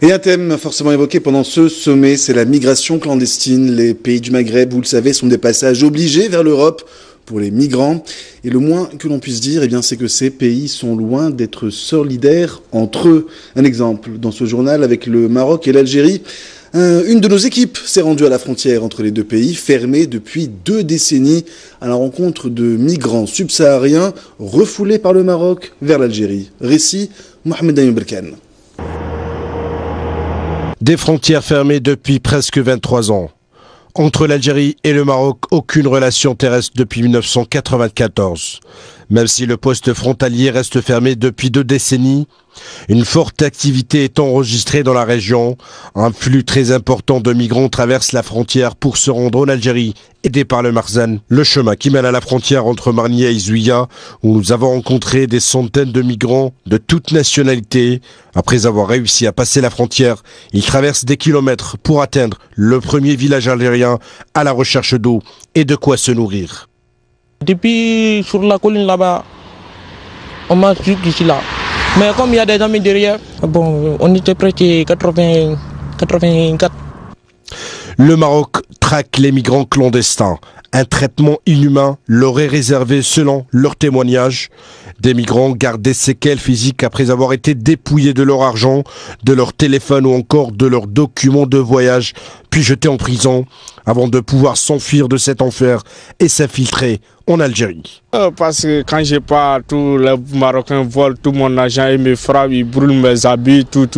Et un thème forcément évoqué pendant ce sommet, c'est la migration clandestine. Les pays du Maghreb, vous le savez, sont des passages obligés vers l'Europe pour les migrants. Et le moins que l'on puisse dire, c'est que ces pays sont loin d'être solidaires entre eux. Un exemple dans ce journal avec le Maroc et l'Algérie. Une de nos équipes s'est rendue à la frontière entre les deux pays, fermée depuis 2 décennies, à la rencontre de migrants subsahariens refoulés par le Maroc vers l'Algérie. Récit, Mohamed Ayoub Belkan. Des frontières fermées depuis presque 23 ans. Entre l'Algérie et le Maroc, aucune relation terrestre depuis 1994. Même si le poste frontalier reste fermé depuis 2 décennies, une forte activité est enregistrée dans la région. Un flux très important de migrants traverse la frontière pour se rendre en Algérie, aidés par le Marzane, le chemin qui mène à la frontière entre Marnia et Zouïa, où nous avons rencontré des centaines de migrants de toutes nationalités. Après avoir réussi à passer la frontière, ils traversent des kilomètres pour atteindre le premier village algérien à la recherche d'eau et de quoi se nourrir. Depuis sur la colline là-bas, on marche jusqu'ici là. Mais comme il y a des amis derrière, on était presque 84. Le Maroc traque les migrants clandestins. Un traitement inhumain leur est réservé selon leurs témoignages. Des migrants gardent des séquelles physiques après avoir été dépouillés de leur argent, de leur téléphone ou encore de leurs documents de voyage, puis jetés en prison avant de pouvoir s'enfuir de cet enfer et s'infiltrer en Algérie. Parce que quand je pars, tous les Marocains volent tout mon argent, ils me frappent, ils brûlent mes habits, tout.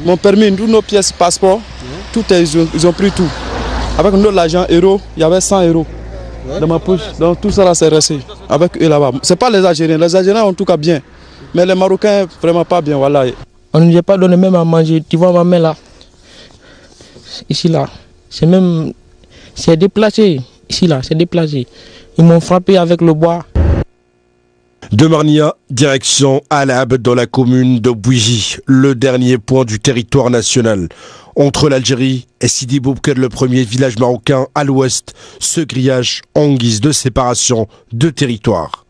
Mon permis, toutes nos pièces, passeport, ils ont pris tout. Avec notre argent euro, il y avait 100 euros dans ma poche. Donc tout ça là c'est resté avec eux là-bas. C'est pas les Algériens en tout cas bien. Mais les Marocains vraiment pas bien, voilà. On ne nous a pas donné même à manger. Tu vois ma main là, ici là, c'est déplacé. Ici là, c'est déplacé. Ils m'ont frappé avec le bois. De Marnia, direction Al-Abd dans la commune de Bouidji, le dernier point du territoire national. Entre l'Algérie et Sidi Boubkir, le premier village marocain à l'ouest, ce grillage en guise de séparation de territoire.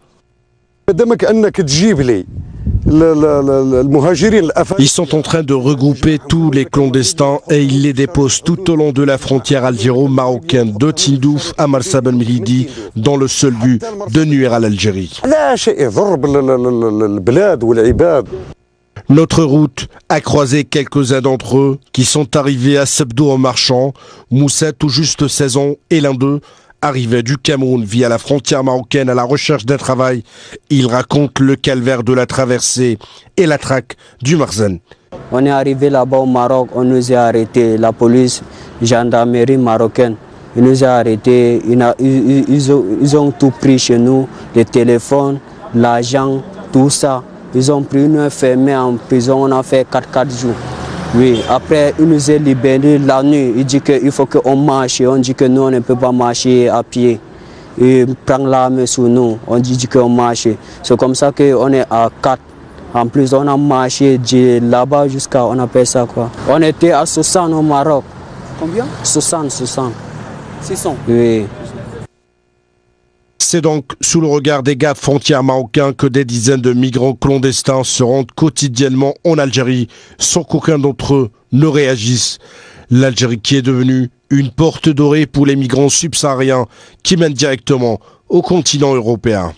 Ils sont en train de regrouper tous les clandestins et ils les déposent tout au long de la frontière algéro-marocaine de Tindouf à Marsa Ben Melidi dans le seul but de nuire à l'Algérie. Notre route a croisé quelques-uns d'entre eux qui sont arrivés à Sebdo en marchant. Moussa, tout juste 16 ans, et l'un d'eux arrivait du Cameroun via la frontière marocaine à la recherche d'un travail. Il raconte le calvaire de la traversée et la traque du Marzane. On est arrivé là-bas au Maroc, on nous a arrêtés, la police, gendarmerie marocaine. Ils nous ont arrêtés, ils ont tout pris chez nous, les téléphones, l'argent, tout ça. Ils ont pris nous fermés en prison, on a fait 4 jours. Oui, après, ils nous ont libérés la nuit. Ils disent qu'il faut qu'on marche. On dit que nous, on ne peut pas marcher à pied. Ils prennent l'arme sur nous. On dit qu'on marche. C'est comme ça qu'on est à 4. En plus, on a marché de là-bas jusqu'à, on appelle ça quoi. On était à 60 au Maroc. Combien ? 60. 600 ? Oui. C'est donc sous le regard des gardes frontières marocains que des dizaines de migrants clandestins se rendent quotidiennement en Algérie sans qu'aucun d'entre eux ne réagisse. L'Algérie qui est devenue une porte dorée pour les migrants subsahariens qui mènent directement au continent européen.